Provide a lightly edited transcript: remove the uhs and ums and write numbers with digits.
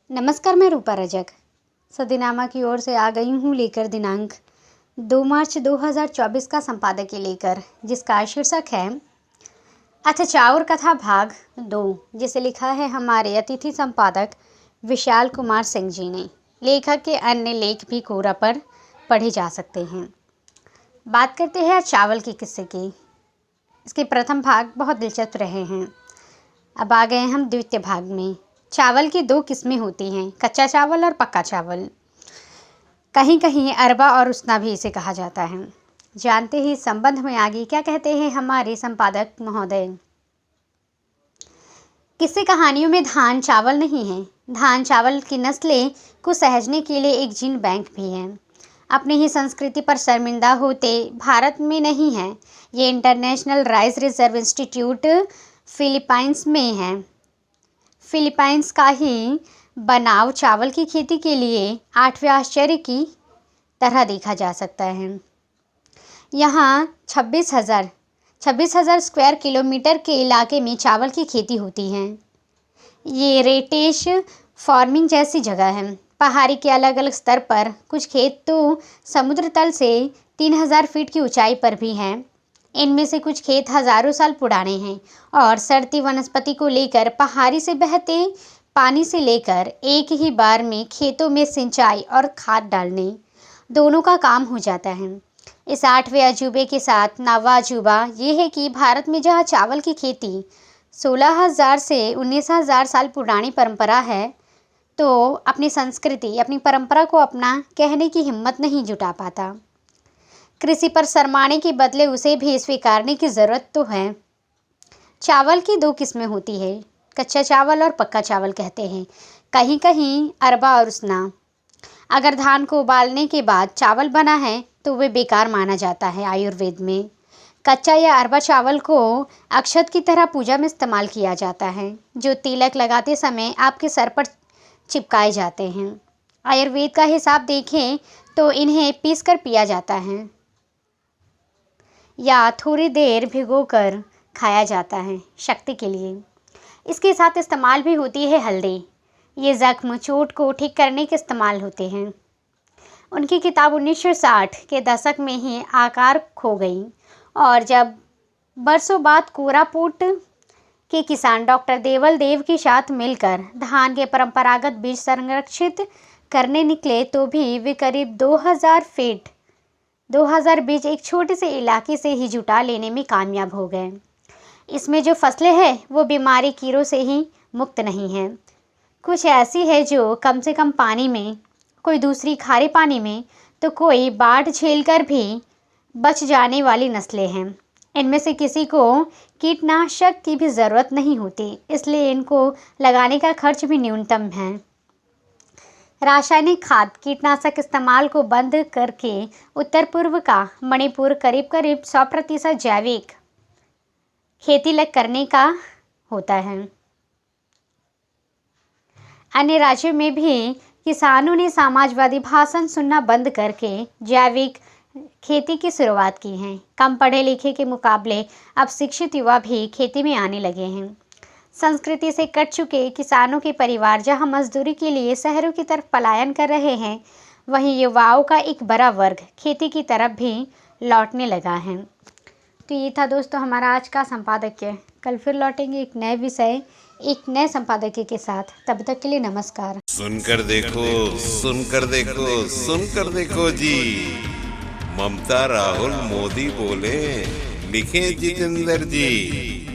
नमस्कार, मैं रूपा रजक सदीनामा की ओर से आ गई हूँ लेकर दिनांक 2 मार्च 2024 का संपादकीय लेकर, जिसका शीर्षक है अत्याचार कथा भाग 2, जिसे लिखा है हमारे अतिथि संपादक विशाल कुमार सिंह जी ने। लेखक के अन्य लेख भी कोरा पर पढ़े जा सकते हैं। बात करते हैं चावल के किस्से की। इसके प्रथम भाग बहुत दिलचस्प रहे हैं। अब आ गए हम द्वितीय भाग में। चावल की दो किस्में होती हैं, कच्चा चावल और पक्का चावल। कहीं कहीं अरबा और उसना भी इसे कहा जाता है। जानते ही संबंध में आगे क्या कहते हैं हमारे संपादक महोदय। किस्से कहानियों में धान चावल नहीं है। धान चावल की नस्लें को सहेजने के लिए एक जीन बैंक भी है। अपनी ही संस्कृति पर शर्मिंदा होते भारत में नहीं है। ये international rice reserve institute Philippines में है। फिलीपाइंस का ही बनाव चावल की खेती के लिए 8वें आश्चर्य की तरह देखा जा सकता है। यहाँ 26,000 स्क्वायर किलोमीटर के इलाके में चावल की खेती होती है। ये रेटेश फार्मिंग जैसी जगह है। पहाड़ी के अलग अलग स्तर पर, कुछ खेत तो समुद्र तल से 3000 फीट की ऊंचाई पर भी हैं। इनमें से कुछ खेत हजारों साल पुराने हैं और सड़ती वनस्पति को लेकर पहाड़ी से बहते पानी से लेकर एक ही बार में खेतों में सिंचाई और खाद डालने दोनों का काम हो जाता है। इस 8वें अजूबे के साथ 9वां अजूबा ये है कि भारत में जहाँ चावल की खेती 16,000 से 19,000 साल पुरानी परंपरा है, तो अपनी संस्कृति, अपनी परंपरा को अपना कहने की हिम्मत नहीं जुटा पाता। कृषि पर शर्माने के बदले उसे भी स्वीकारने की ज़रूरत तो है। चावल की दो किस्में होती है, कच्चा चावल और पक्का चावल कहते हैं। कहीं कहीं अरबा और उसना। अगर धान को उबालने के बाद चावल बना है तो वे बेकार माना जाता है आयुर्वेद में। कच्चा या अरबा चावल को अक्षत की तरह पूजा में इस्तेमाल किया जाता है, जो तिलक लगाते समय आपके सर पर चिपकाए जाते हैं। आयुर्वेद का हिसाब देखें तो इन्हें पीसकर पिया जाता है या थोड़ी देर भिगोकर खाया जाता है शक्ति के लिए। इसके साथ इस्तेमाल भी होती है हल्दी। ये जख्म, चोट को ठीक करने के इस्तेमाल होते हैं। उनकी किताब 1960 के दशक में ही आकार खो गई और जब बरसों बाद कोरापुट के किसान डॉक्टर देवल देव के साथ मिलकर धान के परंपरागत बीज संरक्षित करने निकले तो भी वे करीब 2000 बीज एक छोटे से इलाके से ही जुटा लेने में कामयाब हो गए। इसमें जो फसलें हैं वो बीमारी कीड़ों से ही मुक्त नहीं हैं। कुछ ऐसी है जो कम से कम पानी में, कोई दूसरी खारे पानी में, तो कोई बाढ़ झेलकर भी बच जाने वाली नस्लें हैं। इनमें से किसी को कीटनाशक की भी ज़रूरत नहीं होती, इसलिए इनको लगाने का खर्च भी न्यूनतम है। रासायनिक खाद, कीटनाशक इस्तेमाल को बंद करके उत्तर पूर्व का मणिपुर करीब 100% जैविक खेती करने का होता है। अन्य राज्यों में भी किसानों ने समाजवादी भाषण सुनना बंद करके जैविक खेती की शुरुआत की है। कम पढ़े लिखे के मुकाबले अब शिक्षित युवा भी खेती में आने लगे हैं। संस्कृति से कट चुके किसानों के परिवार जहां मजदूरी के लिए शहरों की तरफ पलायन कर रहे हैं, वहीं युवाओं का एक बड़ा वर्ग खेती की तरफ भी लौटने लगा है। तो ये था दोस्तों हमारा आज का संपादकीय। कल फिर लौटेंगे एक नए विषय, एक नए संपादकीय के साथ। तब तक के लिए नमस्कार। सुनकर देखो, सुनकर देखो, सुनकर देखो जी। ममता राहुल मोदी बोले, लिखे जितेंद्र जी।